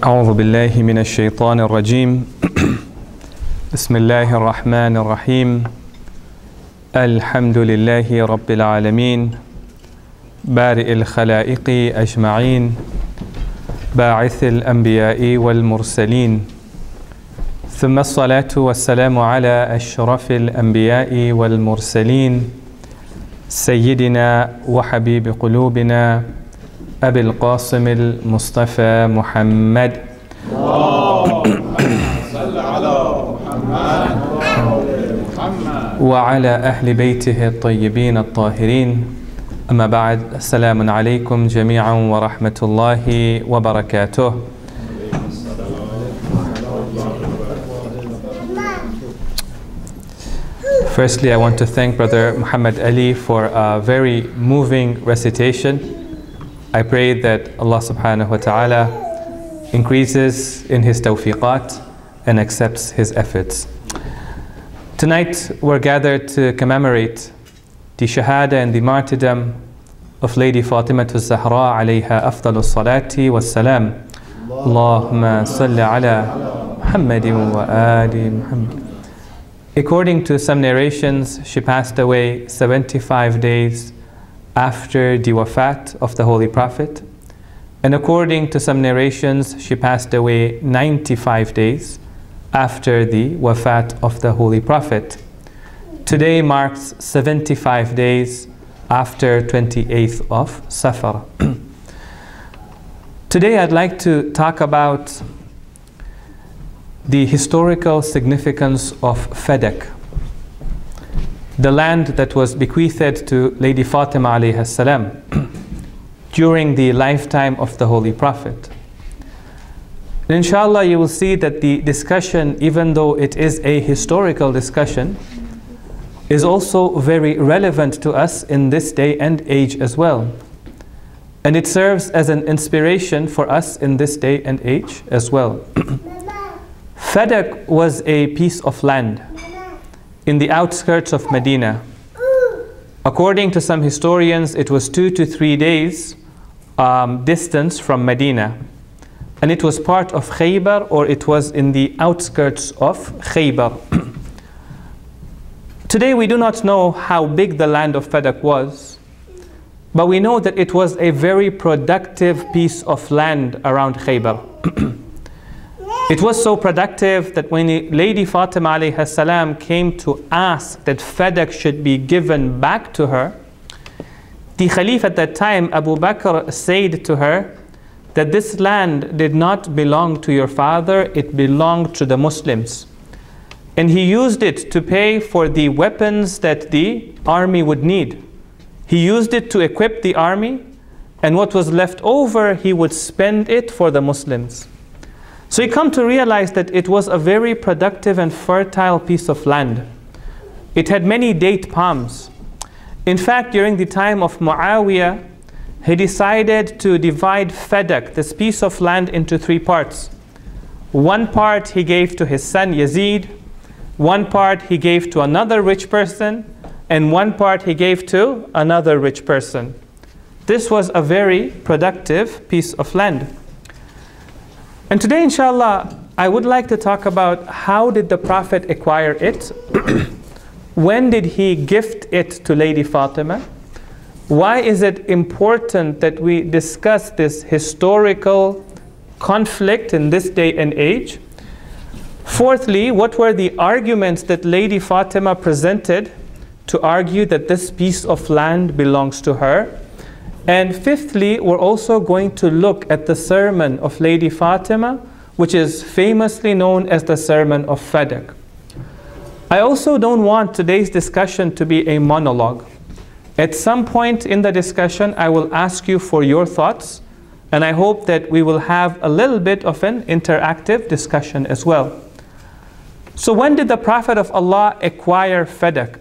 أعوذ بالله من الشيطان الرجيم بسم الله الرحمن الرحيم الحمد لله رب العالمين بارئ الخلائق أجمعين باعث الأنبياء والمرسلين ثم الصلاة والسلام على أشرف الأنبياء والمرسلين سيدنا وحبيب قلوبنا أبي القاسم المصطفى محمد وعلى أهل بيته الطيبين الطاهرين أما بعد السلام عليكم جميعا ورحمة الله وبركاته. Firstly, I want to thank Brother Muhammad Ali for a very moving recitation. I pray that Allah subhanahu wa ta'ala increases in his tawfiqat and accepts his efforts. Tonight we're gathered to commemorate the shahada and the martyrdom of Lady Fatemah SWT alayha afdalu salati was salam. Allahumma salli ala Muhammadin wa ali Muhammad. According to some narrations, she passed away 75 days after the wafat of the Holy Prophet. And according to some narrations, she passed away 95 days after the wafat of the Holy Prophet. Today marks 75 days after 28th of Safar. Today I'd like to talk about the historical significance of Fadak, the land that was bequeathed to Lady Fatemah SAW during the lifetime of the Holy Prophet. And inshallah, you will see that the discussion, even though it is a historical discussion, is also very relevant to us in this day and age as well. And it serves as an inspiration for us in this day and age as well. Fadak was a piece of land in the outskirts of Medina. According to some historians, it was 2 to 3 days distance from Medina. And it was part of Khaybar, or it was in the outskirts of Khaybar. Today we do not know how big the land of Fadak was, but we know that it was a very productive piece of land around Khaybar. It was so productive that when Lady Fatemah SAW came to ask that Fadak should be given back to her, the Khalif at that time, Abu Bakr, said to her that this land did not belong to your father, it belonged to the Muslims. And he used it to pay for the weapons that the army would need. He used it to equip the army, and what was left over, he would spend it for the Muslims. So you come to realize that it was a very productive and fertile piece of land. It had many date palms. In fact, during the time of Muawiyah, he decided to divide Fadak, this piece of land, into 3 parts. One part he gave to his son Yazid, one part he gave to another rich person, and one part he gave to another rich person. This was a very productive piece of land. And today, inshallah, I would like to talk about how did the Prophet acquire it? When did he gift it to Lady Fatemah? Why is it important that we discuss this historical conflict in this day and age? Fourthly, what were the arguments that Lady Fatemah presented to argue that this piece of land belongs to her? And fifthly, we're also going to look at the sermon of Lady Fatemah, which is famously known as the Sermon of Fadak. I also don't want today's discussion to be a monologue. At some point in the discussion, I will ask you for your thoughts, and I hope that we will have a little bit of an interactive discussion as well. So when did the Prophet of Allah acquire Fadak?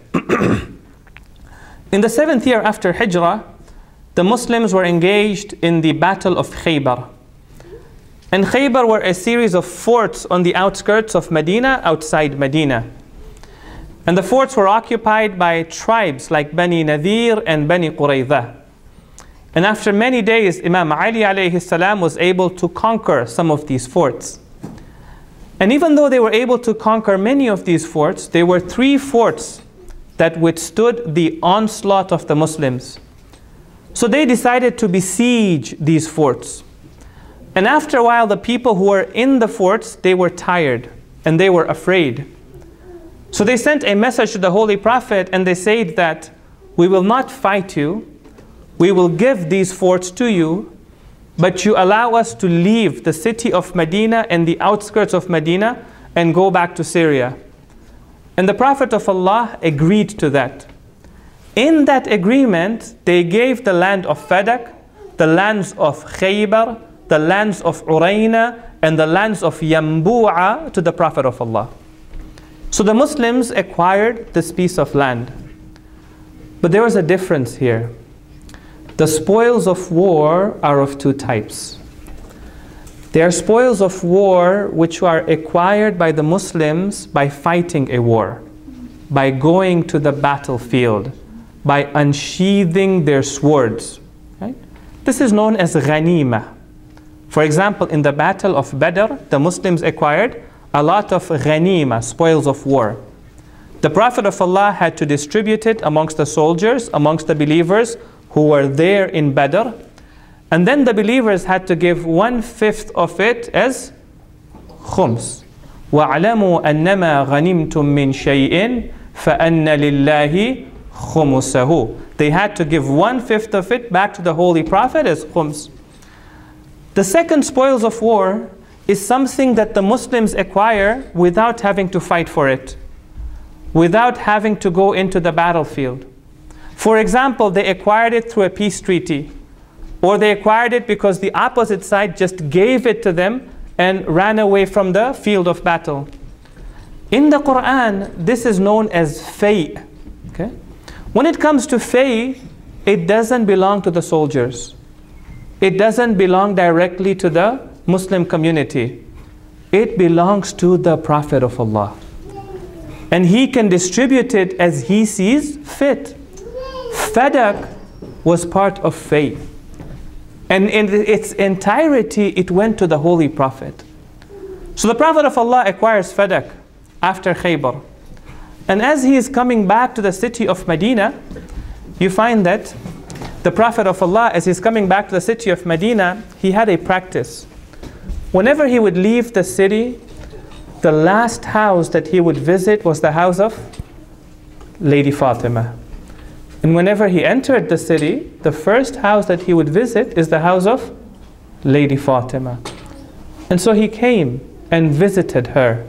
In the 7th year after Hijrah, the Muslims were engaged in the Battle of Khaybar. And Khaybar were a series of forts on the outskirts of Medina, outside Medina. And the forts were occupied by tribes like Bani Nadir and Bani Qurayza. And after many days, Imam Ali alayhi salam was able to conquer some of these forts. And even though they were able to conquer many of these forts, there were 3 forts that withstood the onslaught of the Muslims. So they decided to besiege these forts. And after a while, the people who were in the forts, they were tired and they were afraid. So they sent a message to the Holy Prophet and they said that we will not fight you, we will give these forts to you, but you allow us to leave the city of Medina and the outskirts of Medina and go back to Syria. And the Prophet of Allah agreed to that. In that agreement, they gave the land of Fadak, the lands of Khaybar, the lands of Urayna, and the lands of Yambu'a to the Prophet of Allah. So the Muslims acquired this piece of land. But there was a difference here. The spoils of war are of 2 types. They are spoils of war which are acquired by the Muslims by fighting a war, by going to the battlefield, by unsheathing their swords. Right? This is known as ghanima. For example, in the battle of Badr, the Muslims acquired a lot of ghanima, spoils of war. The Prophet of Allah had to distribute it amongst the soldiers, amongst the believers who were there in Badr. And then the believers had to give 1/5 of it as khums. وَاعْلَمُوا أَنَّمَا غَنِمْتُم مِّن شَيْءٍ فَأَنَّ لِلَّهِ خُمُسَهُ. They had to give 1/5 of it back to the Holy Prophet as khums. The second spoils of war is something that the Muslims acquire without having to fight for it, without having to go into the battlefield. For example, they acquired it through a peace treaty, or they acquired it because the opposite side just gave it to them and ran away from the field of battle. In the Quran, this is known as fay. Okay? When it comes to fay, it doesn't belong to the soldiers. It doesn't belong directly to the Muslim community. It belongs to the Prophet of Allah. And he can distribute it as he sees fit. Fadak was part of fay. And in its entirety, it went to the Holy Prophet. So the Prophet of Allah acquires Fadak after Khaybar. And as he is coming back to the city of Medina, you find that the Prophet of Allah, as he's coming back to the city of Medina, he had a practice. Whenever he would leave the city, the last house that he would visit was the house of Lady Fatemah. And whenever he entered the city, the first house that he would visit is the house of Lady Fatemah. And so he came and visited her.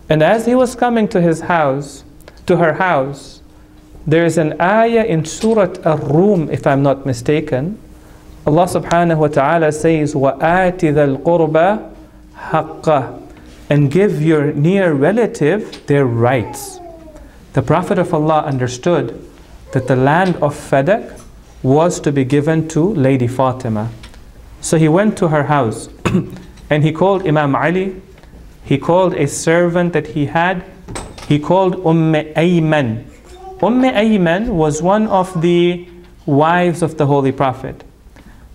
And as he was coming to his house, to her house, there is an ayah in Surah Ar-Rum, if I'm not mistaken. Allah subhanahu wa ta'ala says, وَآتِ ذَا الْقُرْبَى حَقَّهُ, and give your near relative their rights. The Prophet of Allah understood that the land of Fadak was to be given to Lady Fatemah. So he went to her house and he called Imam Ali. He called a servant that he had. He called Ayman. Ayman was one of the wives of the Holy Prophet.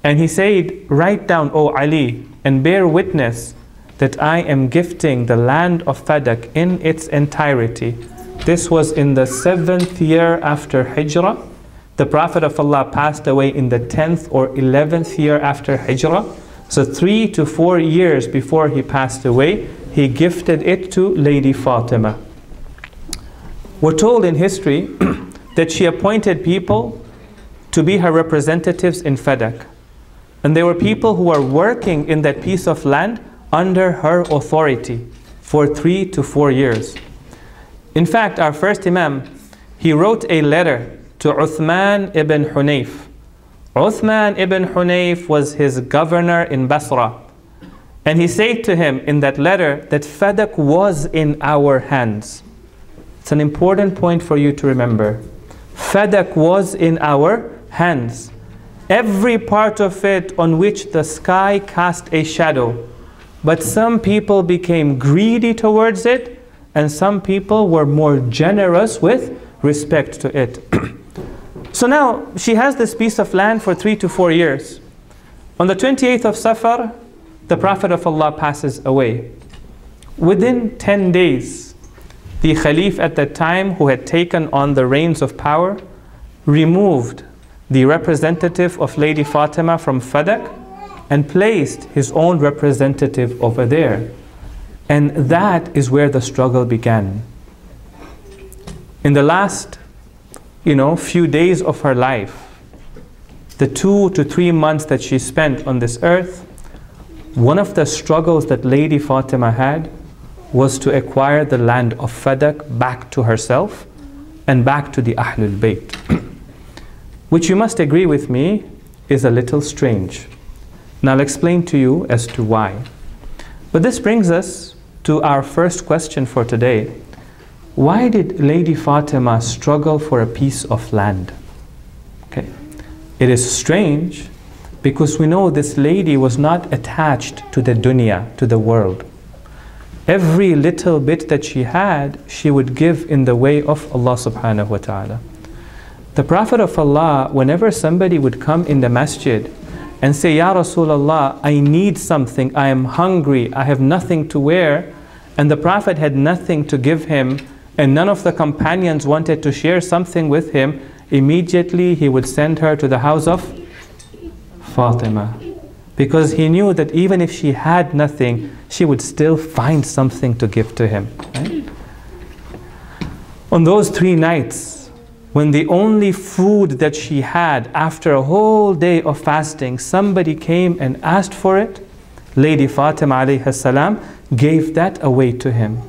And he said, write down, O Ali, and bear witness that I am gifting the land of Fadak in its entirety. This was in the 7th year after Hijrah. The Prophet of Allah passed away in the 10th or 11th year after Hijrah. So 3 to 4 years before he passed away, he gifted it to Lady Fatemah. We're told in history that she appointed people to be her representatives in Fadak. And there were people who were working in that piece of land under her authority for 3 to 4 years. In fact, our first Imam, he wrote a letter to Uthman ibn Hunayf. Uthman ibn Hunayf was his governor in Basra. And he said to him in that letter that Fadak was in our hands. It's an important point for you to remember. Fadak was in our hands. Every part of it on which the sky cast a shadow. But some people became greedy towards it, and some people were more generous with respect to it. So So now she has this piece of land for 3 to 4 years. On the 28th of Safar, the Prophet of Allah passes away. Within 10 days, the Khalif at that time, who had taken on the reins of power, removed the representative of Lady Fatemah from Fadak and placed his own representative over there. And that is where the struggle began. In the last, few days of her life, the 2 to 3 months that she spent on this earth, one of the struggles that Lady Fatemah had was to acquire the land of Fadak back to herself and back to the Ahlul Bayt. Which you must agree with me is a little strange. Now I'll explain to you as to why. But this brings us to our first question for today. Why did Lady Fatemah struggle for a piece of land? Okay. It is strange because we know this lady was not attached to the dunya, to the world. Every little bit that she had, she would give in the way of Allah subhanahu wa ta'ala. The Prophet of Allah, whenever somebody would come in the masjid and say, Ya Rasulullah, I need something, I am hungry, I have nothing to wear, and the Prophet had nothing to give him, and none of the companions wanted to share something with him, immediately he would send her to the house of Fatemah. Because he knew that even if she had nothing, she would still find something to give to him. Right? On those 3 nights, when the only food that she had after a whole day of fasting, somebody came and asked for it, Lady Fatemah alayhi salam gave that away to him.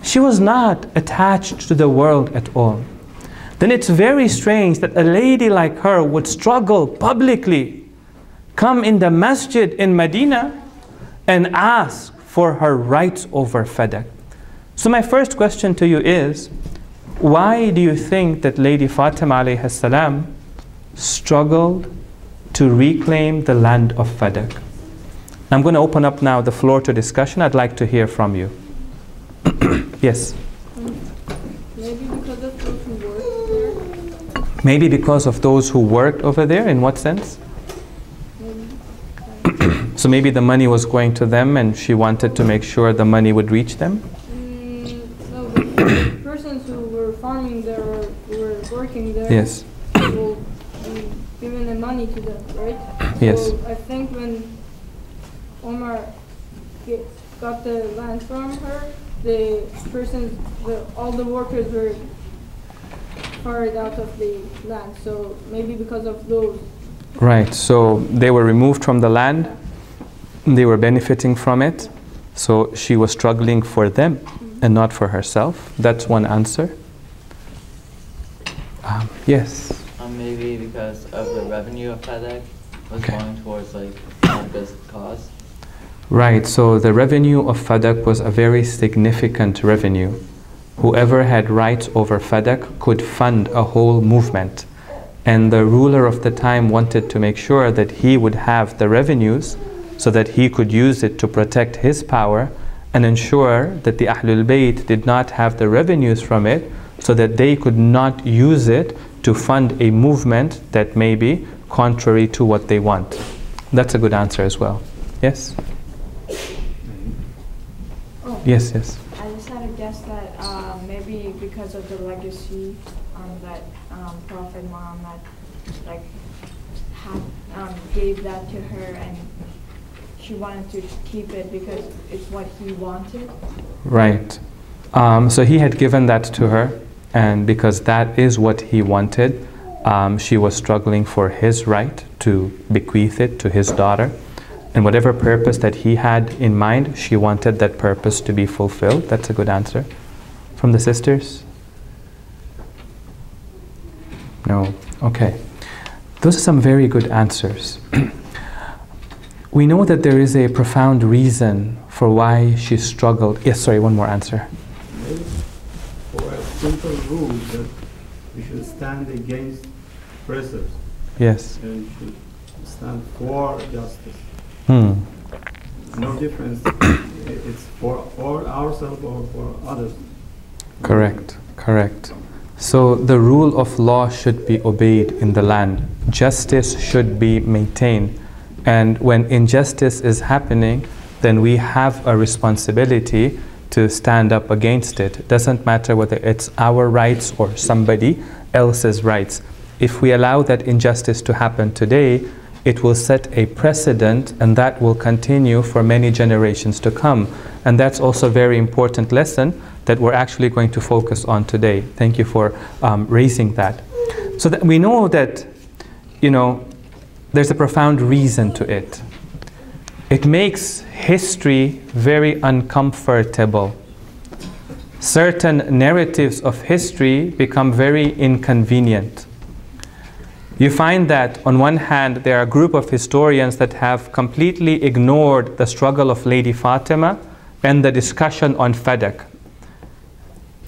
She was not attached to the world at all. Then it's very strange that a lady like her would struggle publicly, come in the masjid in Medina and ask for her rights over Fadak. So my first question to you is, why do you think that Lady Fatemah alayhi salam struggled to reclaim the land of Fadak? I'm going to open up now the floor to discussion. I'd like to hear from you. Yes? Maybe because of those who worked there? Maybe because of those who worked over there? In what sense? Maybe. So maybe the money was going to them and she wanted to make sure the money would reach them? No, the persons who were farming there or who were working there Yes. will be giving the money to them, right? Yes. So I think when Omar got the land from her, all the workers were fired out of the land. So maybe because of those. Right, so they were removed from the land, they were benefiting from it, so she was struggling for them and not for herself. That's one answer. Yes? Maybe because of the revenue of FedEx was Okay. going towards like a good cause. Right, so the revenue of Fadak was a very significant revenue. Whoever had rights over Fadak could fund a whole movement. And the ruler of the time wanted to make sure that he would have the revenues so that he could use it to protect his power and ensure that the Ahlul Bayt did not have the revenues from it so that they could not use it to fund a movement that may be contrary to what they want. That's a good answer as well. Yes? Oh, Yes, yes. I just had a guess that maybe because of the legacy that Prophet Muhammad gave that to her, and she wanted to keep it because it's what he wanted. Right. So he had given that to her, and because that is what he wanted, she was struggling for his right to bequeath it to his daughter. And whatever purpose that he had in mind, she wanted that purpose to be fulfilled. That's a good answer. From the sisters? No. Okay. Those are some very good answers. We know that there is a profound reason for why she struggled. Yes, sorry, one more answer. Maybe for a simple rule that we should stand against oppressors Yes. and should stand for justice. No difference. It's for ourselves or for others. Correct, correct. So the rule of law should be obeyed in the land. Justice should be maintained. And when injustice is happening, then we have a responsibility to stand up against it. It doesn't matter whether it's our rights or somebody else's rights. If we allow that injustice to happen today, it will set a precedent, and that will continue for many generations to come. And that's also a very important lesson that we're actually going to focus on today. Thank you for raising that. So that we know that, there's a profound reason to it. It makes history very uncomfortable. Certain narratives of history become very inconvenient. You find that on one hand, there are a group of historians that have completely ignored the struggle of Lady Fatima and the discussion on Fadak.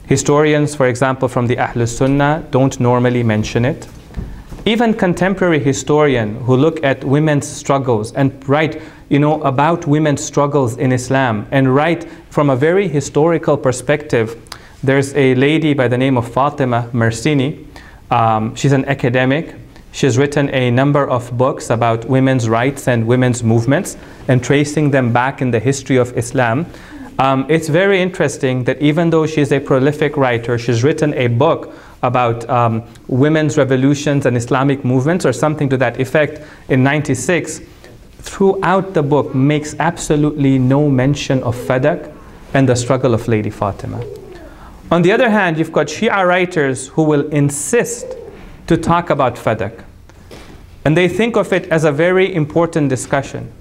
Historians, for example, from the Ahlul Sunnah don't normally mention it. Even contemporary historians who look at women's struggles and write, about women's struggles in Islam and write from a very historical perspective. There's a lady by the name of Fatemah SWT. She's an academic. She's written a number of books about women's rights and women's movements and tracing them back in the history of Islam. It's very interesting that even though she's a prolific writer, she's written a book about women's revolutions and Islamic movements or something to that effect in '96. Throughout the book makes absolutely no mention of Fadak and the struggle of Lady Fatima. On the other hand, you've got Shia writers who will insist to talk about Fadak. And they think of it as a very important discussion.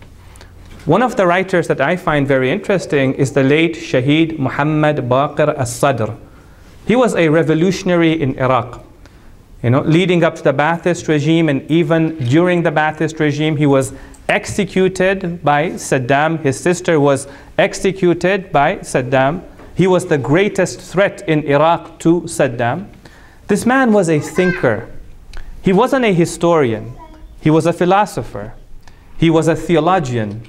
One of the writers that I find very interesting is the late Shaheed Muhammad Baqir al-Sadr. He was a revolutionary in Iraq. Leading up to the Ba'athist regime, and even during the Ba'athist regime, he was executed by Saddam. His sister was executed by Saddam. He was the greatest threat in Iraq to Saddam. This man was a thinker. He wasn't a historian. He was a philosopher. He was a theologian.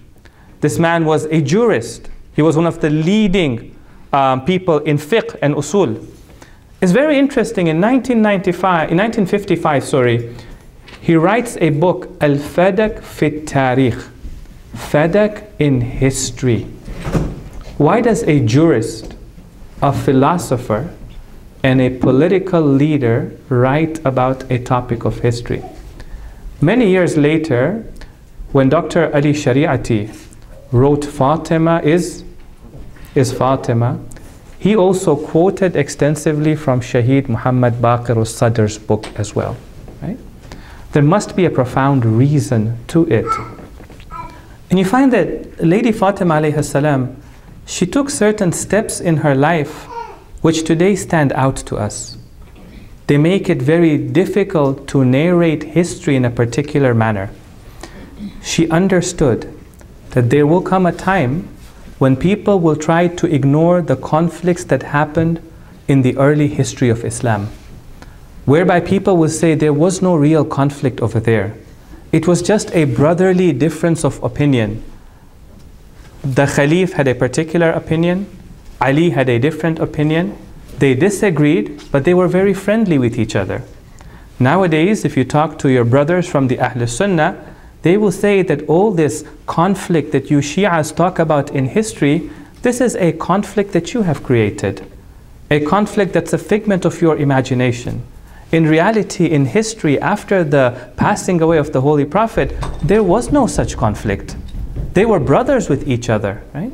This man was a jurist. He was one of the leading people in fiqh and usul. It's very interesting. In 1955, he writes a book, Al-Fadak fi Tarikh, Fadak in history. Why does a jurist, a philosopher, and a political leader write about a topic of history? Many years later, when Dr. Ali Shariati wrote Fatima is Fatima, he also quoted extensively from Shaheed Muhammad Baqir al-Sadr's book as well. Right? There must be a profound reason to it. And you find that Lady Fatima alayhi salam, she took certain steps in her life which today stand out to us. They make it very difficult to narrate history in a particular manner. She understood that there will come a time when people will try to ignore the conflicts that happened in the early history of Islam, whereby people will say there was no real conflict over there. It was just a brotherly difference of opinion. The Khalif had a particular opinion, Ali had a different opinion. They disagreed, but they were very friendly with each other. Nowadays, if you talk to your brothers from the Ahlul Sunnah, they will say that all this conflict that you Shias talk about in history, this is a conflict that you have created. A conflict that's a figment of your imagination. In reality, in history, after the passing away of the Holy Prophet, there was no such conflict. They were brothers with each other, right?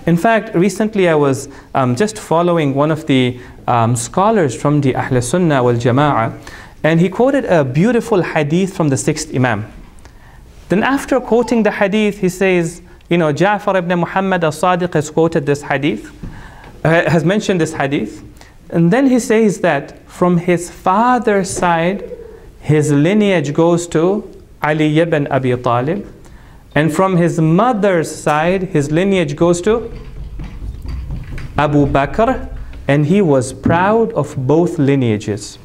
In fact, recently I was just following one of the scholars from the Ahl Sunnah wal Jama'ah, and he quoted a beautiful hadith from the 6th Imam. Then after quoting the hadith, he says, Ja'far ibn Muhammad al-Sadiq has quoted this hadith, has mentioned this hadith, and then he says that from his father's side, his lineage goes to Ali ibn Abi Talib, and from his mother's side, his lineage goes to Abu Bakr, and he was proud of both lineages.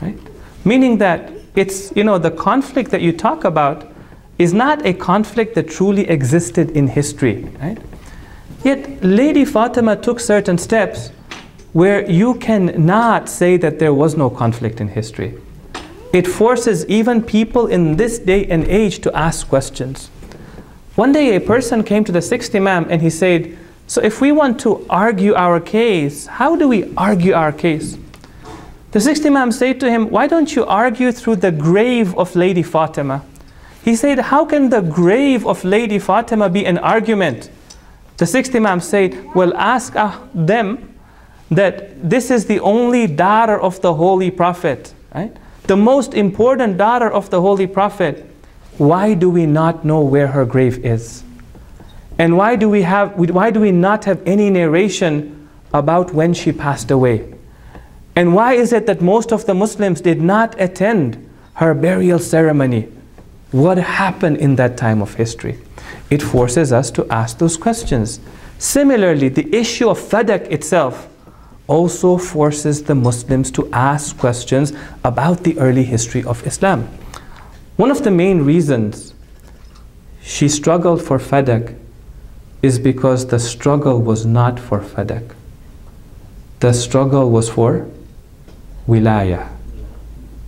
Right? Meaning that it's, the conflict that you talk about is not a conflict that truly existed in history. Right? Yet Lady Fatima took certain steps where you cannot say that there was no conflict in history. It forces even people in this day and age to ask questions. One day a person came to the sixth Imam and he said, so if we want to argue our case, how do we argue our case? The sixth Imam said to him, why don't you argue through the grave of Lady Fatemah? He said, how can the grave of Lady Fatemah be an argument? The sixth Imam said, well, ask them that this is the only daughter of the Holy Prophet, right? The most important daughter of the Holy Prophet. Why do we not know where her grave is? And why do we not have any narration about when she passed away? And why is it that most of the Muslims did not attend her burial ceremony? What happened in that time of history? It forces us to ask those questions. Similarly, the issue of fadak itself also forces the Muslims to ask questions about the early history of Islam. One of the main reasons she struggled for fadak is because the struggle was not for fadak. The struggle was for wilaya.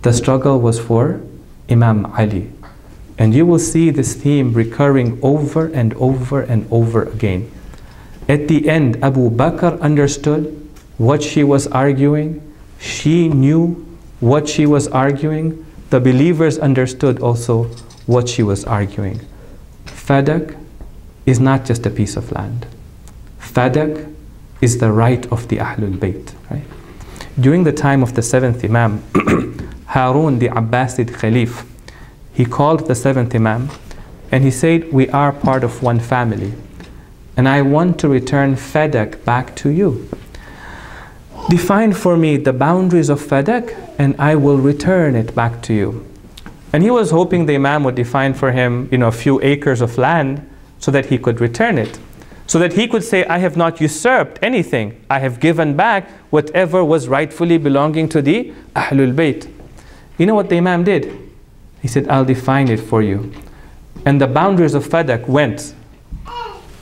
The struggle was for Imam Ali. And you will see this theme recurring over and over and over again. At the end, Abu Bakr understood what she was arguing. She knew what she was arguing. The believers understood also what she was arguing. Fadak is not just a piece of land. Fadak is the right of the Ahlul Bayt. Right? During the time of the seventh Imam, Harun, the Abbasid Khalif, he called the seventh Imam and he said, we are part of one family and I want to return fadak back to you. Define for me the boundaries of fadak and I will return it back to you. And he was hoping the Imam would define for him, a few acres of land so that he could return it. So that he could say, I have not usurped anything. I have given back whatever was rightfully belonging to the Ahlul Bayt. You know what the Imam did? He said, I'll define it for you. And the boundaries of fadak went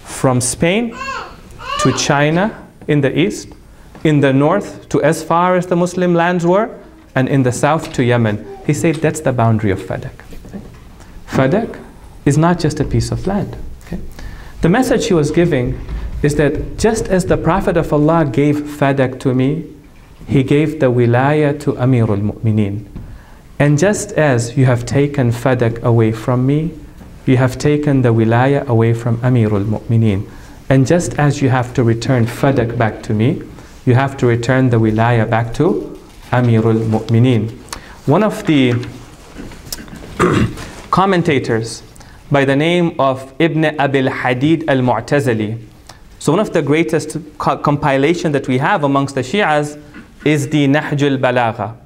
from Spain to China in the east, in the north to as far as the Muslim lands were, and in the south to Yemen. He said, that's the boundary of fadak. Fadak is not just a piece of land. Okay? The message he was giving is that just as the Prophet of Allah gave fadak to me, he gave the wilaya to Amirul Mu'mineen. And just as you have taken fadak away from me, you have taken the wilaya away from Amirul Mu'mineen. And just as you have to return fadak back to me, you have to return the wilaya back to Amirul Mu'mineen. One of the commentators by the name of Ibn Abil Hadid al-Mu'tazili, so one of the greatest compilation that we have amongst the Shi'as is the Nahj al-Balagha.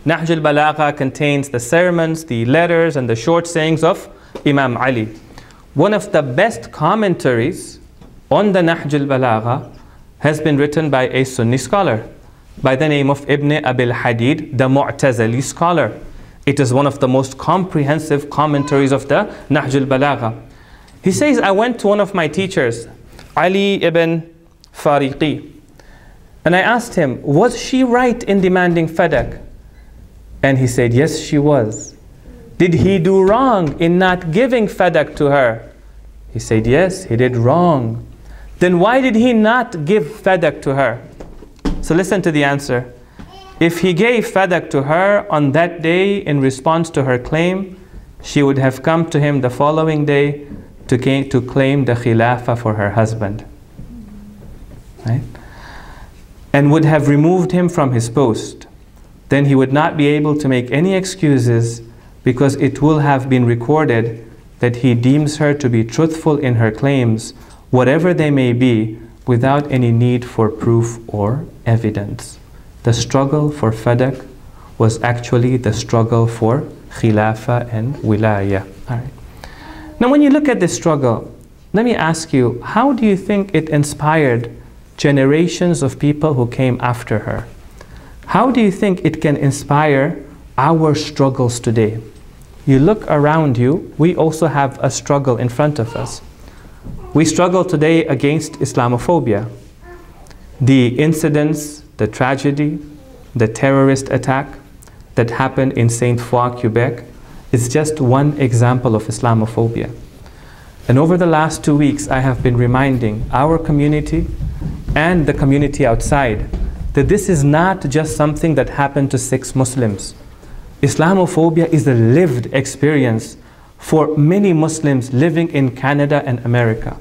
Nahj al-Balagha contains the sermons, the letters, and the short sayings of Imam Ali. One of the best commentaries on the Nahj al-Balagha has been written by a Sunni scholar by the name of Ibn Abil Hadid, the Mu'tazili scholar. It is one of the most comprehensive commentaries of the Nahj al-Balagha. He says, I went to one of my teachers, Ali ibn Fariqi, and I asked him, was she right in demanding fadak? And he said, yes, she was. Did he do wrong in not giving fadak to her? He said, yes, he did wrong. Then why did he not give fadak to her? So listen to the answer. If he gave fadak to her on that day in response to her claim, she would have come to him the following day to claim the khilafah for her husband. Right? And would have removed him from his post. Then he would not be able to make any excuses because it will have been recorded that he deems her to be truthful in her claims, whatever they may be, without any need for proof or evidence. The struggle for fadak was actually the struggle for khilafah and wilaya. All right. Now when you look at this struggle, let me ask you, how do you think it inspired generations of people who came after her? How do you think it can inspire our struggles today? You look around you, we also have a struggle in front of us. We struggle today against Islamophobia. The incidents the tragedy, the terrorist attack that happened in Saint Foy, Quebec, is just one example of Islamophobia. And over the last 2 weeks, I have been reminding our community and the community outside that this is not just something that happened to 6 Muslims. Islamophobia is a lived experience for many Muslims living in Canada and America.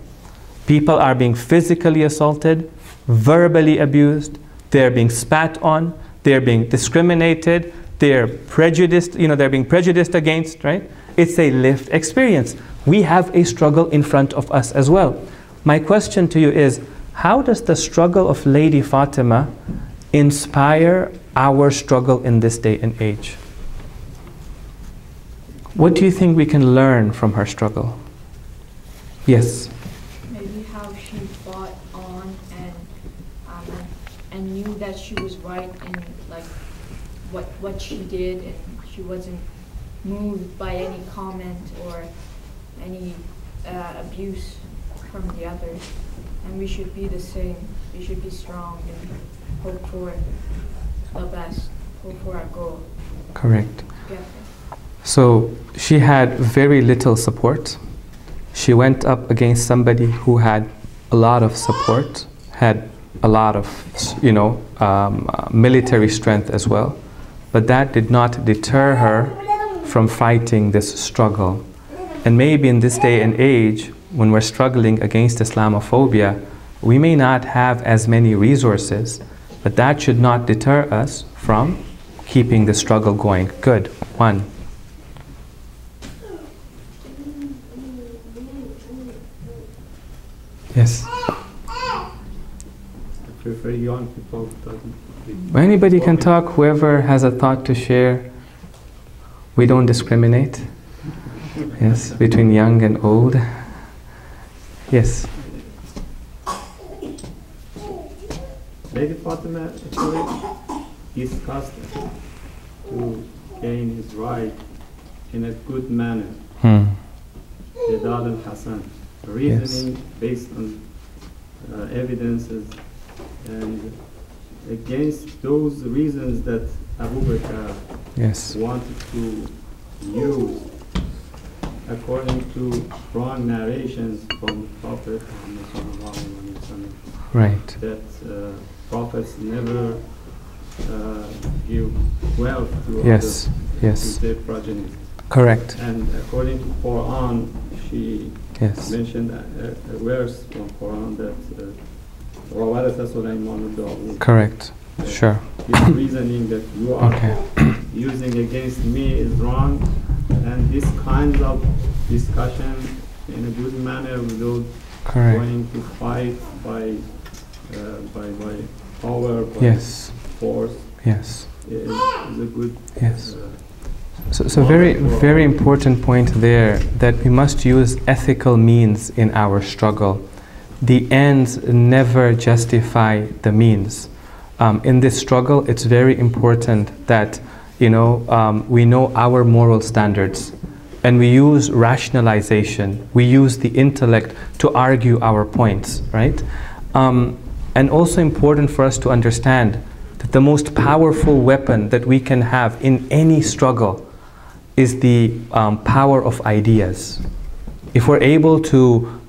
People are being physically assaulted, verbally abused, they're being spat on, they're being discriminated, they're prejudiced, they're being prejudiced against, right? It's a lived experience. We have a struggle in front of us as well. My question to you is, how does the struggle of Lady Fatemah inspire our struggle in this day and age? What do you think we can learn from her struggle? Yes? Maybe how she fought on and knew that she was right in like what she did, and she wasn't moved by any comment or any abuse from the others. And we should be the same. We should be strong and hope for the best, hope for our goal. Correct. Yeah. So she had very little support. She went up against somebody who had a lot of support, had a lot of, military strength as well. But that did not deter her from fighting this struggle. And maybe in this day and age, when we're struggling against Islamophobia, we may not have as many resources, but that should not deter us from keeping the struggle going. Good. 1. Yes. I prefer young people. Anybody can talk, whoever has a thought to share. We don't discriminate. Yes, between young and old. Yes. Lady Fatemah actually discussed to gain his right in a good manner. Jadal al-Hasan, reasoning based on evidences, and against those reasons that Abu Bakr wanted to use, according to wrong narrations from Prophet Muhammad, right, that prophets never give wealth to yes, others, yes, to their progeny. Correct. And according to Quran, she mentioned a verse from Quran that correct. Sure. His reasoning that you are using against me is wrong, and this kind of discussion in a good manner without going to fight by power, by force. Yes. Is a good. Yes. So very important point there, that we must use ethical means in our struggle. The ends never justify the means. In this struggle, it's very important that we know our moral standards, and we use rationalization. We use the intellect to argue our points, right? And also important for us to understand that the most powerful weapon that we can have in any struggle is the power of ideas. If we're able to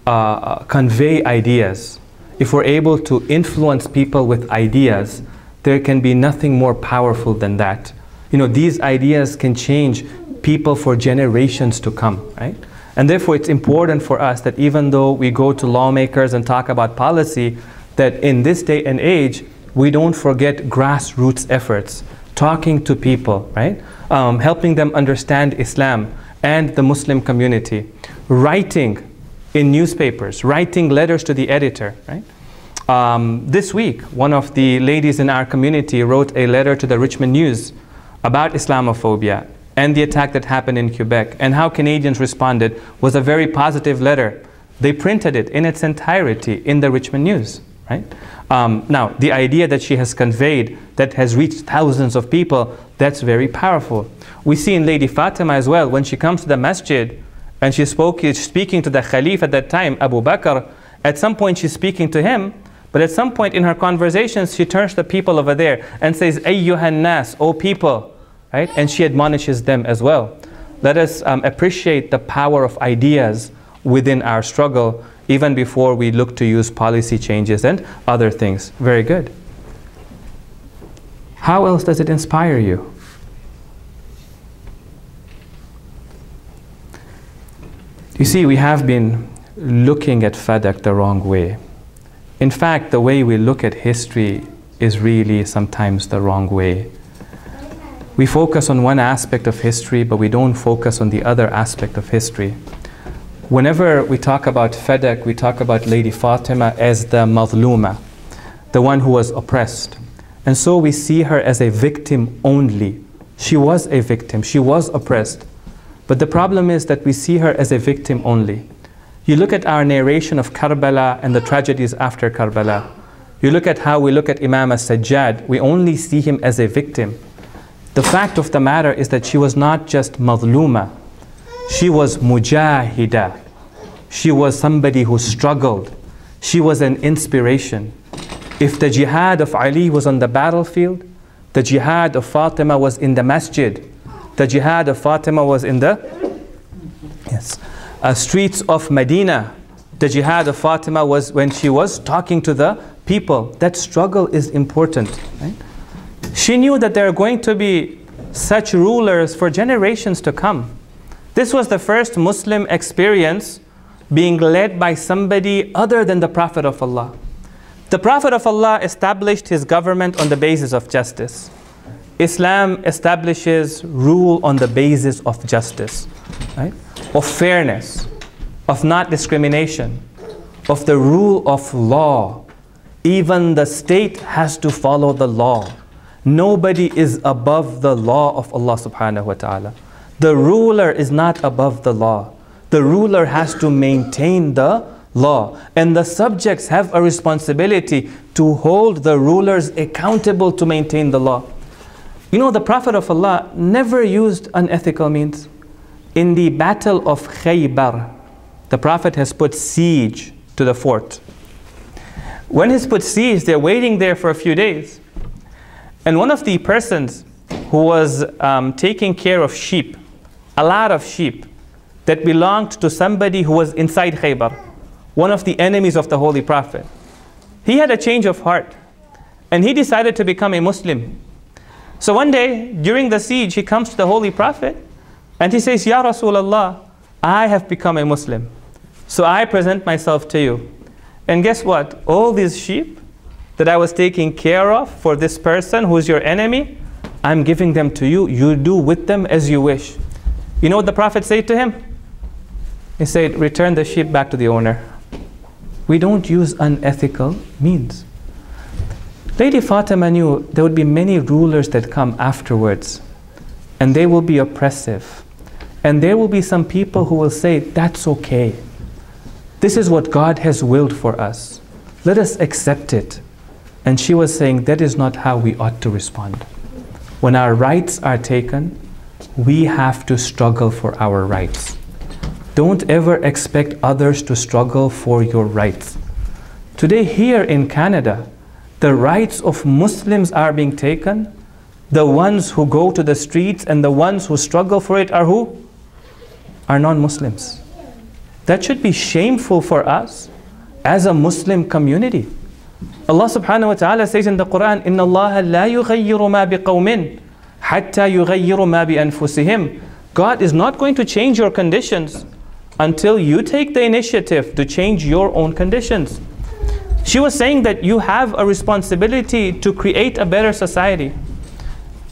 convey ideas, if we're able to influence people with ideas, there can be nothing more powerful than that. These ideas can change people for generations to come, right? And therefore it's important for us that even though we go to lawmakers and talk about policy, that in this day and age, we don't forget grassroots efforts, talking to people, right? Helping them understand Islam and the Muslim community, writing in newspapers, writing letters to the editor, right? This week, one of the ladies in our community wrote a letter to the Richmond News about Islamophobia and the attack that happened in Quebec, and how Canadians responded was a very positive letter. They printed it in its entirety in the Richmond News, right? Now, the idea that she has conveyed that has reached thousands of people, that's very powerful. We see in Lady Fatemah as well, when she comes to the masjid and she's speaking to the Khalif at that time, Abu Bakr, at some point she's speaking to him, But at some point in her conversations, she turns to the people over there and says, Ayyuhan nas, O people, right? And she admonishes them as well. Let us appreciate the power of ideas within our struggle, even before we look to use policy changes and other things. Very good. How else does it inspire you? You see, we have been looking at Fadak the wrong way. In fact, the way we look at history is really sometimes the wrong way. We focus on one aspect of history, but we don't focus on the other aspect of history. Whenever we talk about Fadak, we talk about Lady Fatima as the Mazluma, the one who was oppressed. And so we see her as a victim only. She was a victim, she was oppressed. But the problem is that we see her as a victim only. You look at our narration of Karbala and the tragedies after Karbala. You look at how we look at Imam as-Sajjad, we only see him as a victim. The fact of the matter is that she was not just Mazluma. She was Mujahida. She was somebody who struggled. She was an inspiration. If the jihad of Ali was on the battlefield, the jihad of Fatima was in the masjid. The jihad of Fatima was in the streets of Medina. The jihad of Fatima was when she was talking to the people. That struggle is important. Right? She knew that there are going to be such rulers for generations to come. This was the first Muslim experience being led by somebody other than the Prophet of Allah. The Prophet of Allah established his government on the basis of justice. Islam establishes rule on the basis of justice, right? Of fairness, of not discrimination, of the rule of law. Even the state has to follow the law. Nobody is above the law of Allah subhanahu wa ta'ala. The ruler is not above the law. The ruler has to maintain the law. And the subjects have a responsibility to hold the rulers accountable to maintain the law. You know, the Prophet of Allah never used unethical means. In the battle of Khaybar, the Prophet has put siege to the fort. When he's put siege, they're waiting there for a few days. And one of the persons who was taking care of sheep, a lot of sheep, that belonged to somebody who was inside Khaybar, one of the enemies of the Holy Prophet, he had a change of heart. And he decided to become a Muslim. So one day, during the siege, he comes to the Holy Prophet and he says, Ya Rasulullah, I have become a Muslim. So I present myself to you. And guess what? All these sheep that I was taking care of for this person who's your enemy, I'm giving them to you. You do with them as you wish. You know what the Prophet said to him? He said, return the sheep back to the owner. We don't use unethical means. Lady Fatima knew there would be many rulers that come afterwards, and they will be oppressive. And there will be some people who will say, that's okay. This is what God has willed for us. Let us accept it. And she was saying, that is not how we ought to respond. When our rights are taken, we have to struggle for our rights. Don't ever expect others to struggle for your rights. Today here in Canada, the rights of Muslims are being taken. The ones who go to the streets and the ones who struggle for it are who? Are non-Muslims. That should be shameful for us as a Muslim community. Allah subhanahu wa ta'ala says in the Quran, إِنَّ اللَّهَ لَا يُغَيِّرُ مَا بِقَوْمٍ حَتَّى يُغَيِّرُ مَا بِأَنفُسِهِمْ. God is not going to change your conditions until you take the initiative to change your own conditions. She was saying that you have a responsibility to create a better society.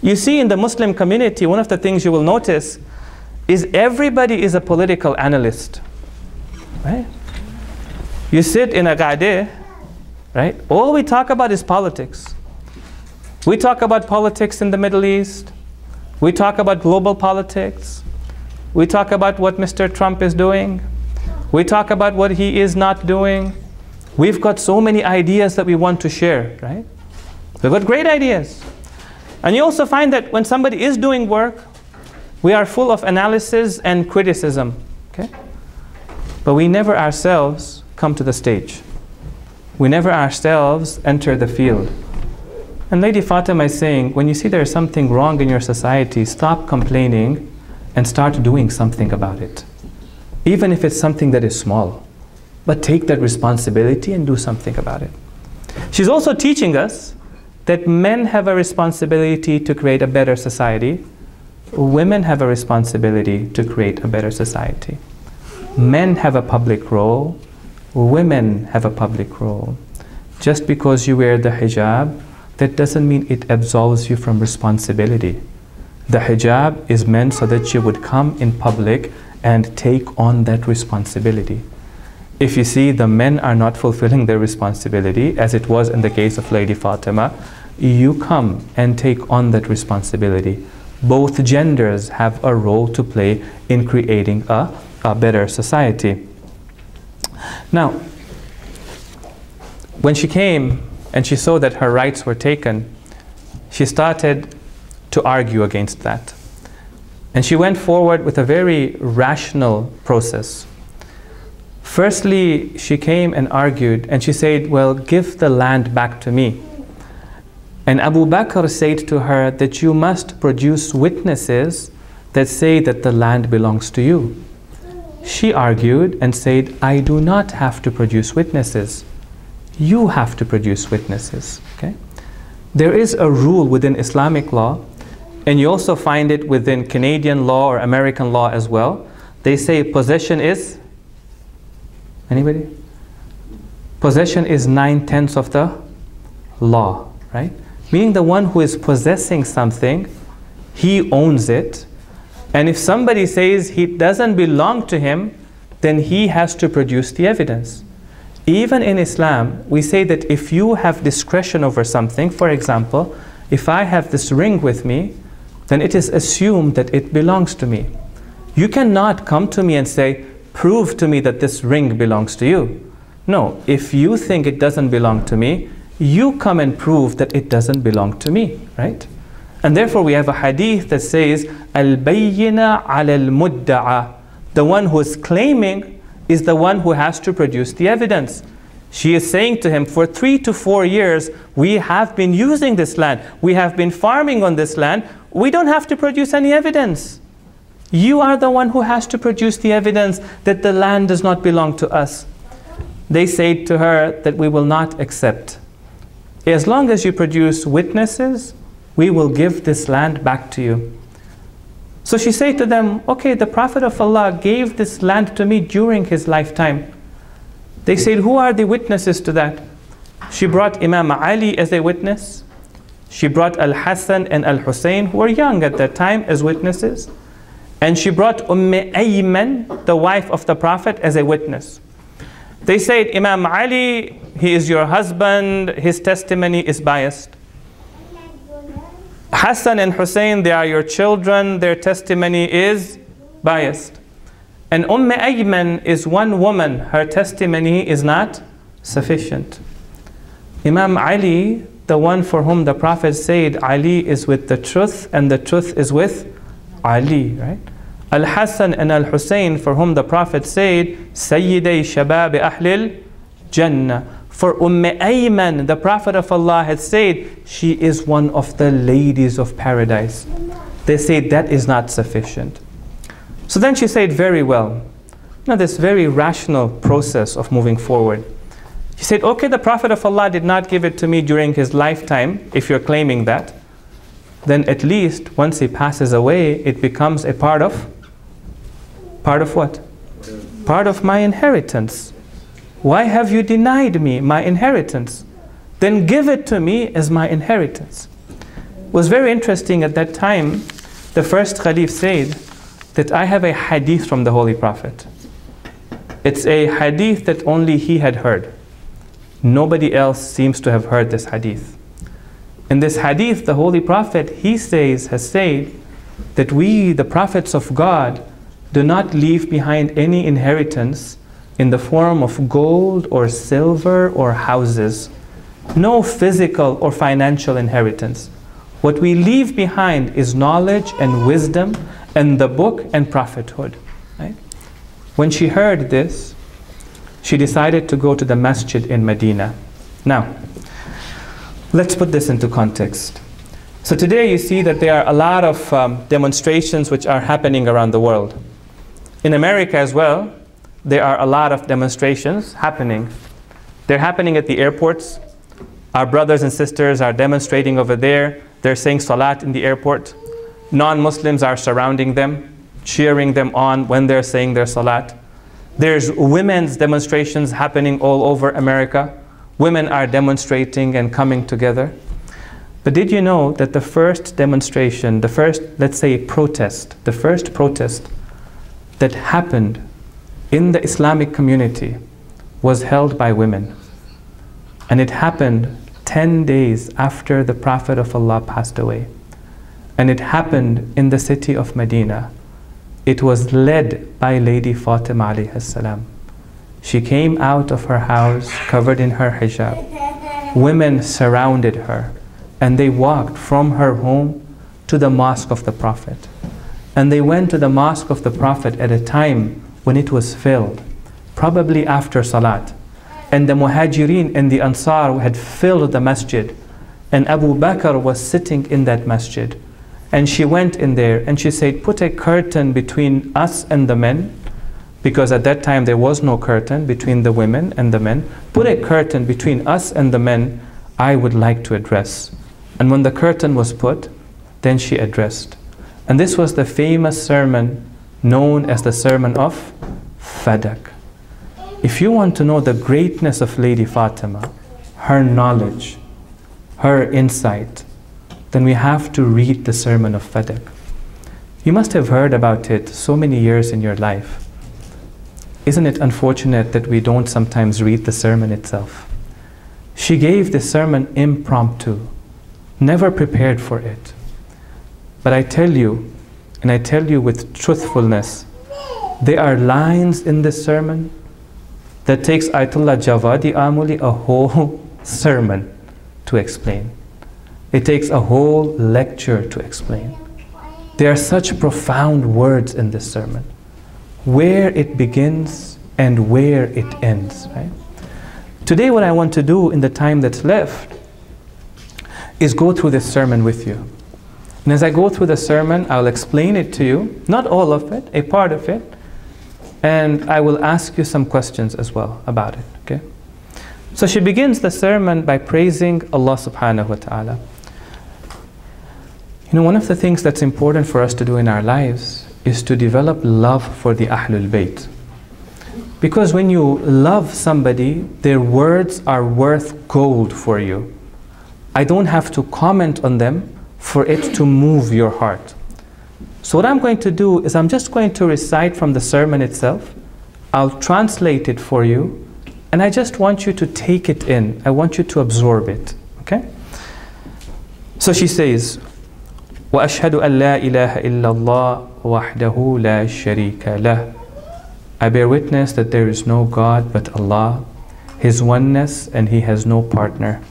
You see, in the Muslim community, one of the things you will notice is everybody is a political analyst. Right? You sit in a gadeh, right? All we talk about is politics. We talk about politics in the Middle East. We talk about global politics. We talk about what Mr. Trump is doing. We talk about what he is not doing. We've got so many ideas that we want to share, right? We've got great ideas. And you also find that when somebody is doing work, we are full of analysis and criticism, okay? But we never ourselves come to the stage. We never ourselves enter the field. And Lady Fatemah is saying, when you see there's something wrong in your society, stop complaining and start doing something about it. Even if it's something that is small. But take that responsibility and do something about it. She's also teaching us that men have a responsibility to create a better society. Women have a responsibility to create a better society. Men have a public role. Women have a public role. Just because you wear the hijab, that doesn't mean it absolves you from responsibility. The hijab is meant so that you would come in public and take on that responsibility. If you see the men are not fulfilling their responsibility, as it was in the case of Lady Fatemah, you come and take on that responsibility. Both genders have a role to play in creating a better society. Now, when she came and she saw that her rights were taken, she started to argue against that. And she went forward with a very rational process. Firstly, she came and argued and she said, well, give the land back to me. And Abu Bakr said to her that you must produce witnesses that say that the land belongs to you. She argued and said, I do not have to produce witnesses. You have to produce witnesses. Okay? There is a rule within Islamic law, and you also find it within Canadian law or American law as well. They say possession is, anybody? Possession is 9/10 of the law, right? Meaning the one who is possessing something, he owns it. And if somebody says it doesn't belong to him, then he has to produce the evidence. Even in Islam, we say that if you have discretion over something, for example, if I have this ring with me, then it is assumed that it belongs to me. You cannot come to me and say, prove to me that this ring belongs to you. No, if you think it doesn't belong to me, you come and prove that it doesn't belong to me, right? And therefore we have a hadith that says, Al-bayyina al-mudda'a. The one who is claiming is the one who has to produce the evidence. She is saying to him, for 3 to 4 years, we have been using this land. We have been farming on this land. We don't have to produce any evidence. You are the one who has to produce the evidence that the land does not belong to us. They said to her that we will not accept. As long as you produce witnesses, we will give this land back to you. So she said to them, okay, the Prophet of Allah gave this land to me during his lifetime. They said, who are the witnesses to that? She brought Imam Ali as a witness. She brought Al-Hassan and Al-Hussein, who were young at that time, as witnesses. And she brought Ayman, the wife of the Prophet, as a witness. They said, Imam Ali, he is your husband, his testimony is biased. Hassan and Hussein, they are your children, their testimony is biased. And Ayman is one woman, her testimony is not sufficient. Imam Ali, the one for whom the Prophet said, Ali is with the truth and the truth is with Ali, right? Al-Hassan and Al-Hussein, for whom the Prophet said, Sayyiday Shabab Ahlil Jannah. For Ayman, the Prophet of Allah had said, she is one of the ladies of paradise. They said that is not sufficient. So then she said, very well. Now this very rational process of moving forward. She said, okay, the Prophet of Allah did not give it to me during his lifetime, if you're claiming that. Then at least once he passes away, it becomes a part of what? Part of my inheritance. Why have you denied me my inheritance? Then give it to me as my inheritance. It was very interesting at that time, the first Khalif said that I have a hadith from the Holy Prophet. It's a hadith that only he had heard. Nobody else seems to have heard this hadith. In this hadith, the Holy Prophet, he says, has said that we, the prophets of God, do not leave behind any inheritance in the form of gold or silver or houses. No physical or financial inheritance. What we leave behind is knowledge and wisdom and the book and prophethood. Right? When she heard this, she decided to go to the masjid in Medina. Now, let's put this into context. So today you see that there are a lot of demonstrations which are happening around the world. In America as well, there are a lot of demonstrations happening. They're happening at the airports. Our brothers and sisters are demonstrating over there. They're saying salat in the airport. Non-Muslims are surrounding them, cheering them on when they're saying their salat. There's women's demonstrations happening all over America. Women are demonstrating and coming together. But did you know that the first demonstration, the first, let's say, protest, the first protest that happened in the Islamic community was held by women? And it happened 10 days after the Prophet of Allah passed away. And it happened in the city of Medina. It was led by Lady Fatemah SWT. She came out of her house covered in her hijab. Women surrounded her and they walked from her home to the mosque of the Prophet. And they went to the mosque of the Prophet at a time when it was filled, probably after Salat. And the Muhajirin and the Ansar had filled the masjid. And Abu Bakr was sitting in that masjid. And she went in there and she said, put a curtain between us and the men, because at that time there was no curtain between the women and the men. Put a curtain between us and the men, I would like to address. And when the curtain was put, then she addressed. And this was the famous sermon known as the Sermon of Fadak. If you want to know the greatness of Lady Fatemah, her knowledge, her insight, then we have to read the Sermon of Fadak. You must have heard about it so many years in your life. Isn't it unfortunate that we don't sometimes read the sermon itself? She gave the sermon impromptu, never prepared for it. But I tell you, and I tell you with truthfulness, there are lines in this sermon that takes Ayatollah Javadi Amuli a whole sermon to explain. It takes a whole lecture to explain. There are such profound words in this sermon, where it begins and where it ends, right? Today what I want to do in the time that's left is go through this sermon with you. And as I go through the sermon, I'll explain it to you, not all of it, a part of it, and I will ask you some questions as well about it, okay? So she begins the sermon by praising Allah subhanahu wa ta'ala. You know, one of the things that's important for us to do in our lives is to develop love for the Ahlul Bayt. Because when you love somebody, their words are worth gold for you. I don't have to comment on them for it to move your heart. So what I'm going to do is I'm just going to recite from the sermon itself. I'll translate it for you, and I just want you to take it in. I want you to absorb it, okay? So she says, وَأَشْهَدُ أَن لَا إِلَهَ إِلَّا اللَّهُ وَحْدَهُ لَا شَرِيكَ لَهُ. I bear witness that there is no God but Allah, His oneness, and He has no partner.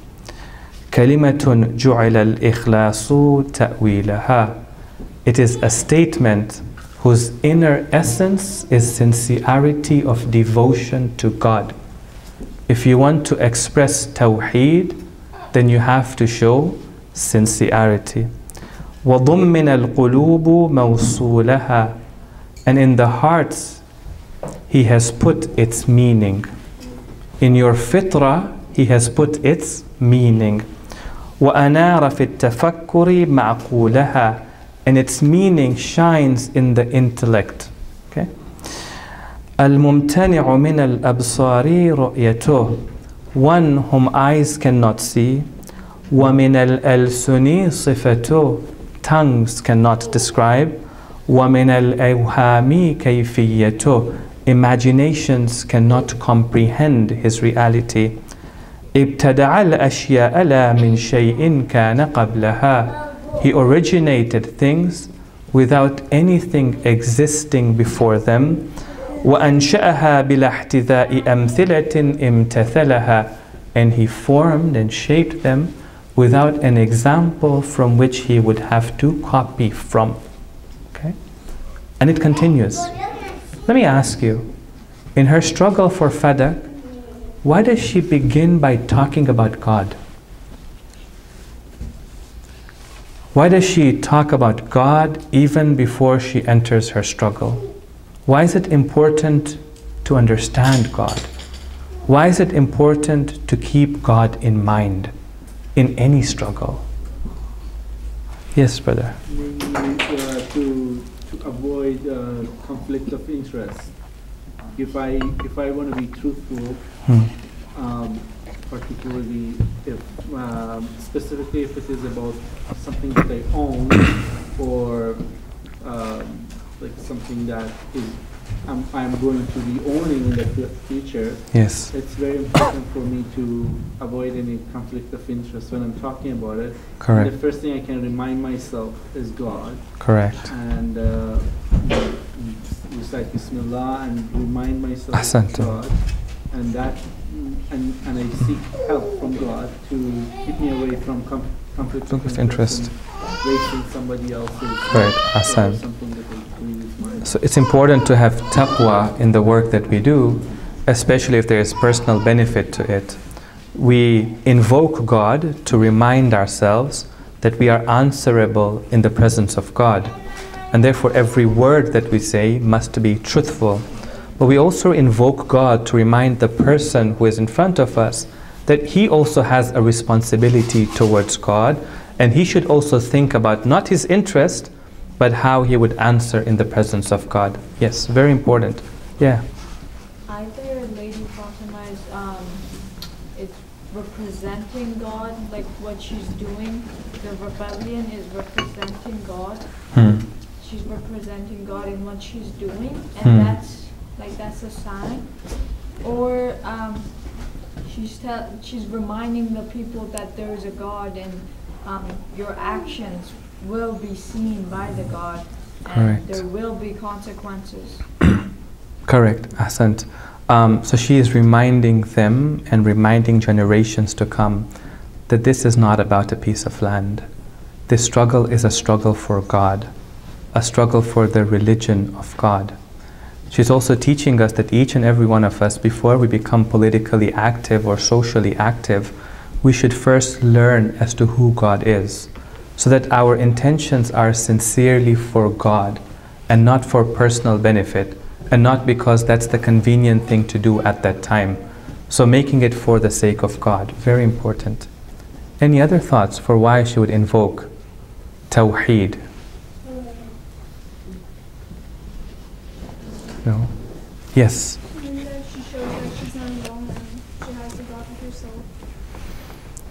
كَلِمَةٌ جُعِلَ الْإِخْلَاصُ تَأْوِيلَهَا. It is a statement whose inner essence is sincerity of devotion to God. If you want to express Tawheed, then you have to show sincerity. وَضُمِّنَ الْقُلُوبُ مَوْصُولَهَا. And in the hearts, He has put its meaning. In your fitrah, He has put its meaning. وَأَنَارَ فِي التَّفَكُّرِ مَعْقُولَهَا. And its meaning shines in the intellect. Okay? الْمُمْتَنِعُ مِنَ الْأَبْصَارِ رُؤْيَتُهُ. One whom eyes cannot see. وَمِنَ الْأَلْسُنِ صِفَتُهُ. Tongues cannot describe. وَمِنَ الْأَوْهَامِ كَيْفِيَّتُهُ. Imaginations cannot comprehend His reality. ابتدع الأشياء لا من شيء كان قبلها. He originated things without anything existing before them. وأنشأها بلا احتذاء أمثلة امتثلها. And He formed and shaped them without an example from which He would have to copy from. Okay? And it continues. Let me ask you, in her struggle for fadak, why does she begin by talking about God? Why does she talk about God even before she enters her struggle? Why is it important to understand God? Why is it important to keep God in mind in any struggle? Yes, brother. To avoid conflict of interest. If I want to be truthful, particularly if specifically if it is about something that I own, or like something that is I'm going to be owning in the future. Yes. It's very important for me to avoid any conflict of interest when I'm talking about it. Correct. And the first thing I can remind myself is God. Correct. And recite Bismillah and remind myself of God. And that, and I seek help from God to keep me away from conflict of interest. Wasting somebody else's. Right. Ahsan. Something that I believe is mine. So it's important to have taqwa in the work that we do, especially if there is personal benefit to it. We invoke God to remind ourselves that we are answerable in the presence of God. And therefore every word that we say must be truthful. But we also invoke God to remind the person who is in front of us that he also has a responsibility towards God, and he should also think about not his interest, but how he would answer in the presence of God. Yes, very important. Yeah. Either Lady Fatemah is representing God, like what she's doing. The rebellion is representing God. She's representing God in what she's doing, and that's a sign. Or she's reminding the people that there is a God, and your actions will be seen by the God, and there will be consequences. Correct, Ahsant. So she is reminding them and reminding generations to come that this is not about a piece of land. This struggle is a struggle for God, a struggle for the religion of God. She's also teaching us that each and every one of us, before we become politically active or socially active, we should first learn as to who God is, so that our intentions are sincerely for God and not for personal benefit, and not because that's the convenient thing to do at that time. So making it for the sake of God, very important. Any other thoughts for why she would invoke Tawheed? No? Yes? That she shows that she's not alone and she has the God with herself.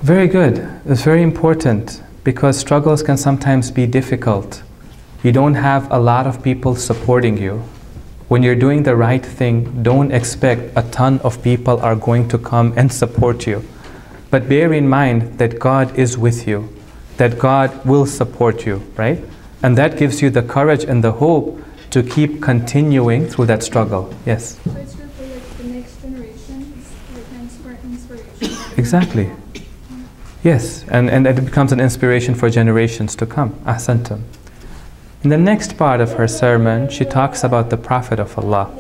Very good. It's very important, because struggles can sometimes be difficult. You don't have a lot of people supporting you. When you're doing the right thing, don't expect a ton of people are going to come and support you. But bear in mind that God is with you, that God will support you, right? And that gives you the courage and the hope to keep continuing through that struggle. Yes? So it's good for like the next generation, it's like inspiration. Exactly. Yes, and it becomes an inspiration for generations to come. Ahsantum. In the next part of her sermon, she talks about the Prophet of Allah.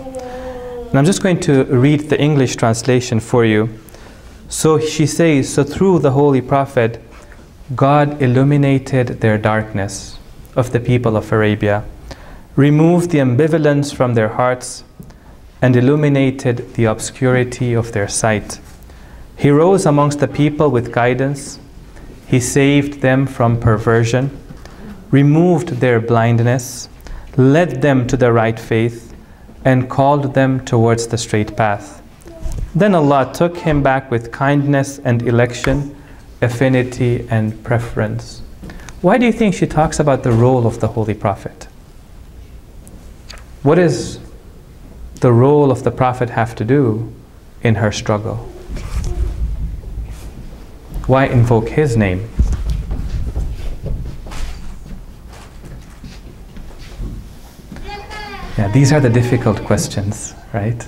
And I'm just going to read the English translation for you. So she says, so through the Holy Prophet, God illuminated their darkness of the people of Arabia, removed the ambivalence from their hearts, and illuminated the obscurity of their sight. He rose amongst the people with guidance. He saved them from perversion, removed their blindness, led them to the right faith, and called them towards the straight path. Then Allah took him back with kindness and election, affinity and preference. Why do you think she talks about the role of the Holy Prophet? What does the role of the Prophet have to do in her struggle? Why invoke his name? Yeah, these are the difficult questions, right?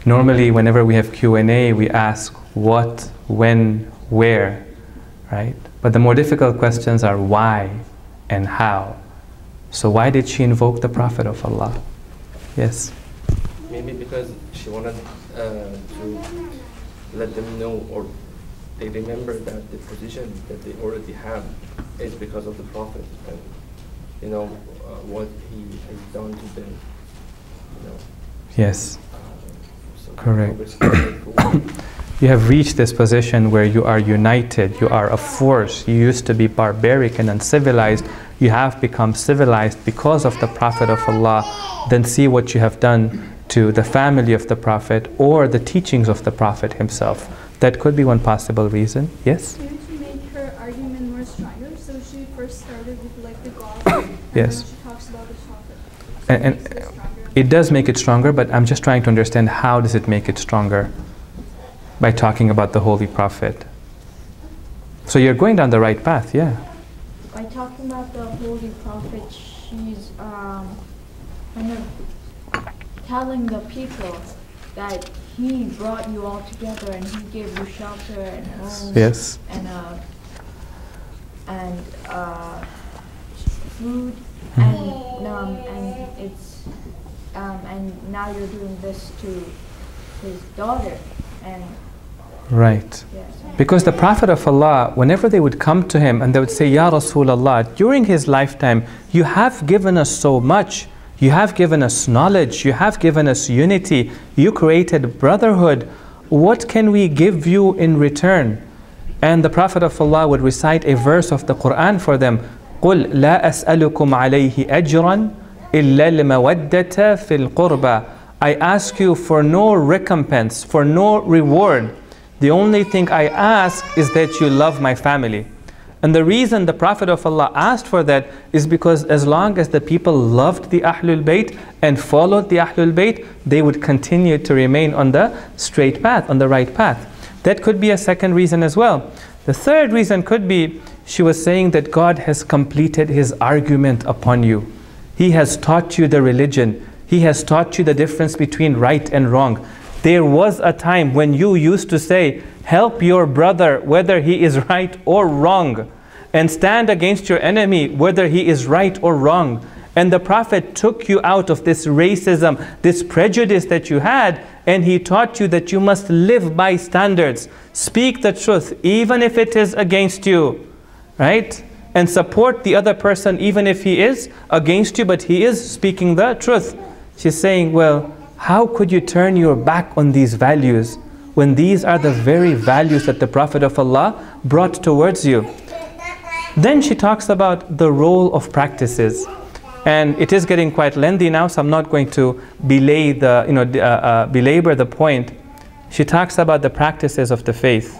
Normally, whenever we have Q&A, we ask what, when, where, right? But the more difficult questions are why and how. So why did she invoke the Prophet of Allah? Yes? maybe because she wanted to let them know, or they remember that the position that they already have is because of the Prophet, and you know what he has done to them. You know. Yes. So Correct. You have reached this position where you are united, you are a force. You used to be barbaric and uncivilized. You have become civilized because of the Prophet of Allah. Then see what you have done to the family of the Prophet or the teachings of the Prophet himself. That could be one possible reason. Yes? Maybe to make her argument more stronger, so she first started with like the God, and Yes. then she talks about the Prophet. So And it makes it stronger. it does make it stronger, but I'm just trying to understand how does it make it stronger? By talking about the Holy Prophet. So you're going down the right path, yeah. By talking about the Holy Prophet, she's kind of telling the people that he brought you all together and he gave you shelter and home Yes. and food and it's and now you're doing this to his daughter and Right. yes. Because the Prophet of Allah, whenever they would come to him and they would say, Ya Rasulullah, during his lifetime, you have given us so much. You have given us knowledge. You have given us unity. You created brotherhood. What can we give you in return? And the Prophet of Allah would recite a verse of the Quran for them. قُلْ لَا أَسْأَلُكُمْ عَلَيْهِ أَجْرًا إِلَّا الْمَوَدَّةَ فِي الْقُرْبَى. I ask you for no recompense, for no reward. The only thing I ask is that you love my family. And the reason the Prophet of Allah asked for that is because as long as the people loved the Ahlul Bayt and followed the Ahlul Bayt, they would continue to remain on the straight path, on the right path. That could be a second reason as well. The third reason could be she was saying that God has completed his argument upon you. He has taught you the religion. He has taught you the difference between right and wrong. There was a time when you used to say, help your brother whether he is right or wrong, and stand against your enemy whether he is right or wrong. And the Prophet took you out of this racism, this prejudice that you had, and he taught you that you must live by standards. Speak the truth even if it is against you, right? And support the other person even if he is against you, but he is speaking the truth. She's saying, well, how could you turn your back on these values when these are the very values that the Prophet of Allah brought towards you? Then she talks about the role of practices. And it is getting quite lengthy now, so I'm not going to belabor the point. She talks about the practices of the faith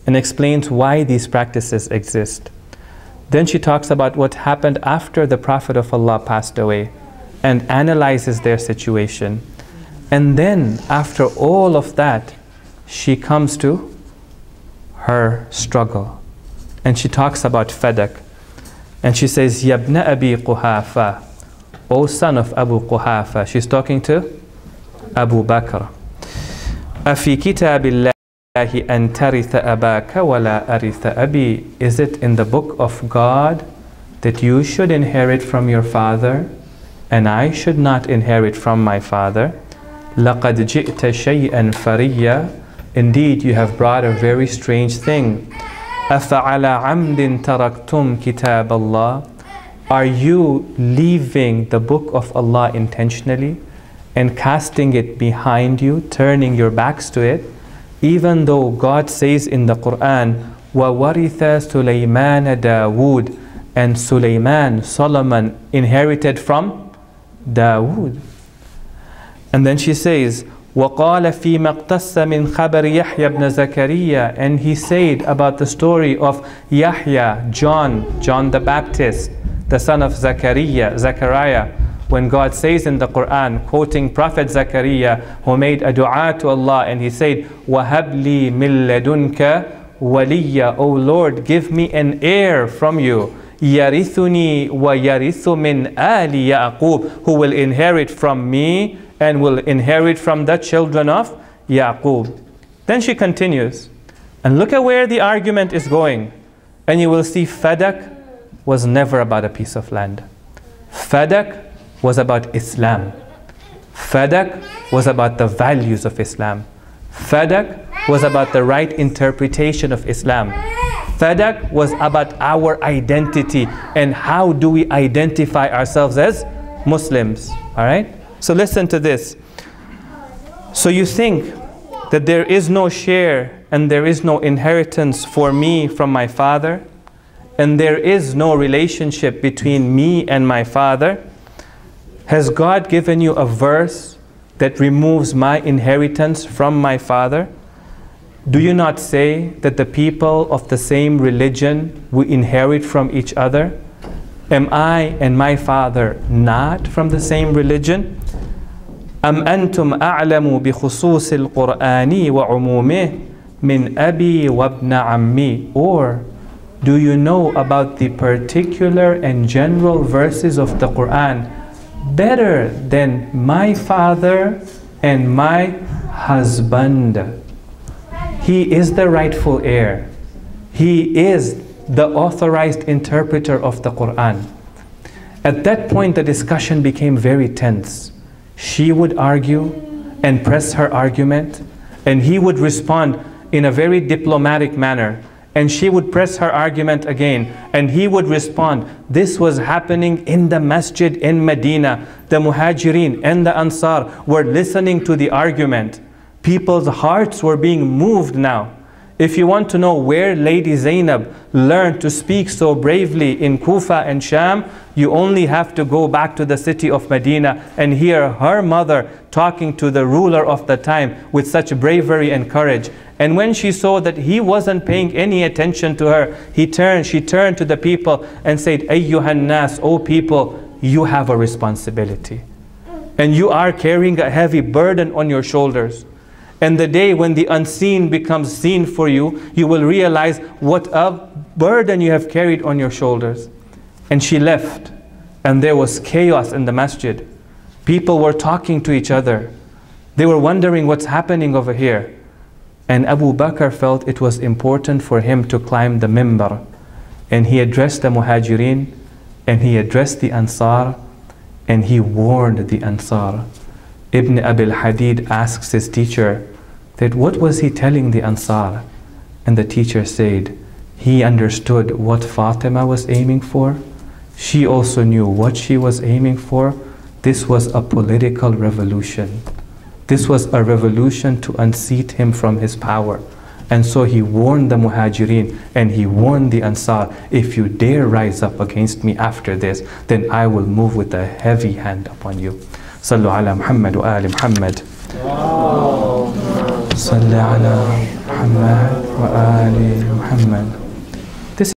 and explains why these practices exist. Then she talks about what happened after the Prophet of Allah passed away and analyzes their situation. And then, after all of that, she comes to her struggle. And she talks about Fadak. And she says, Yabna Abi Quhafa, O son of Abu Quhafa. She's talking to Abu Bakr. Afi kitabillahi an taritha abaka wala aritha abi. Is it in the book of God that you should inherit from your father and I should not inherit from my father? لَقَدْ جِئْتَ شَيْئًا فَرِيًّا. Indeed, you have brought a very strange thing. أَفَعَلَى عَمْدٍ تَرَكْتُمْ كِتَابَ اللَّهِ. Are you leaving the book of Allah intentionally and casting it behind you, turning your backs to it? Even though God says in the Quran, وَوَرِثَ سُلَيْمَانَ دَاوُودَ. And Sulaiman, Solomon, inherited from Dawood. And then she says, وَقَالَ فِي مَقْتَسَّ مِنْ خَبَرِ يَحْيَى بْنَ زَكَرِيَّا. And he said about the story of Yahya, John the Baptist, the son of Zechariah, when God says in the Quran, quoting Prophet Zechariah, who made a dua to Allah, and he said, وَهَبْ لِي مِن لَدُنْكَ وَلِيًّا. O Lord, give me an heir from you. يَرِثُنِي وَيَرِثُ مِنْ آلِ يَعْقُوبَ. Who will inherit from me and will inherit from the children of Yaqub. Then she continues, and look at where the argument is going. And you will see Fadak was never about a piece of land. Fadak was about Islam. Fadak was about the values of Islam. Fadak was about the right interpretation of Islam. Fadak was about our identity and how do we identify ourselves as Muslims. All right? So listen to this. So you think that there is no share and there is no inheritance for me from my father, and there is no relationship between me and my father? Has God given you a verse that removes my inheritance from my father? Do you not say that the people of the same religion we inherit from each other? Am I and my father not from the same religion? أم أنتم أعلم بخصوص القرآن وعمومه من أبي وابن عمي? Or do you know about the particular and general verses of the Quran better than my father and my husband? He is the rightful heir. He is the authorized interpreter of the Quran. At that point, the discussion became very tense. She would argue and press her argument, and he would respond in a very diplomatic manner. And she would press her argument again, and he would respond. This was happening in the masjid in Medina. The Muhajirin and the Ansar were listening to the argument. People's hearts were being moved now. If you want to know where Lady Zainab learned to speak so bravely in Kufa and Sham, you only have to go back to the city of Medina and hear her mother talking to the ruler of the time with such bravery and courage. And when she saw that he wasn't paying any attention to her, she turned to the people and said, Ayyuhan nas, O people, you have a responsibility. And you are carrying a heavy burden on your shoulders. And the day when the unseen becomes seen for you, you will realize what a burden you have carried on your shoulders. And she left, and there was chaos in the masjid. People were talking to each other. They were wondering what's happening over here. And Abu Bakr felt it was important for him to climb the mimbar. And he addressed the Muhajirin, and he addressed the Ansar, and he warned the Ansar. Ibn Abil Hadid asks his teacher that what was he telling the Ansar? And the teacher said, he understood what Fatima was aiming for. She also knew what she was aiming for. This was a political revolution. This was a revolution to unseat him from his power. And so he warned the Muhajirin and he warned the Ansar, if you dare rise up against me after this, then I will move with a heavy hand upon you. Sallu ala Muhammad wa ali Muhammad. Sallu ala Muhammad wa ali Muhammad.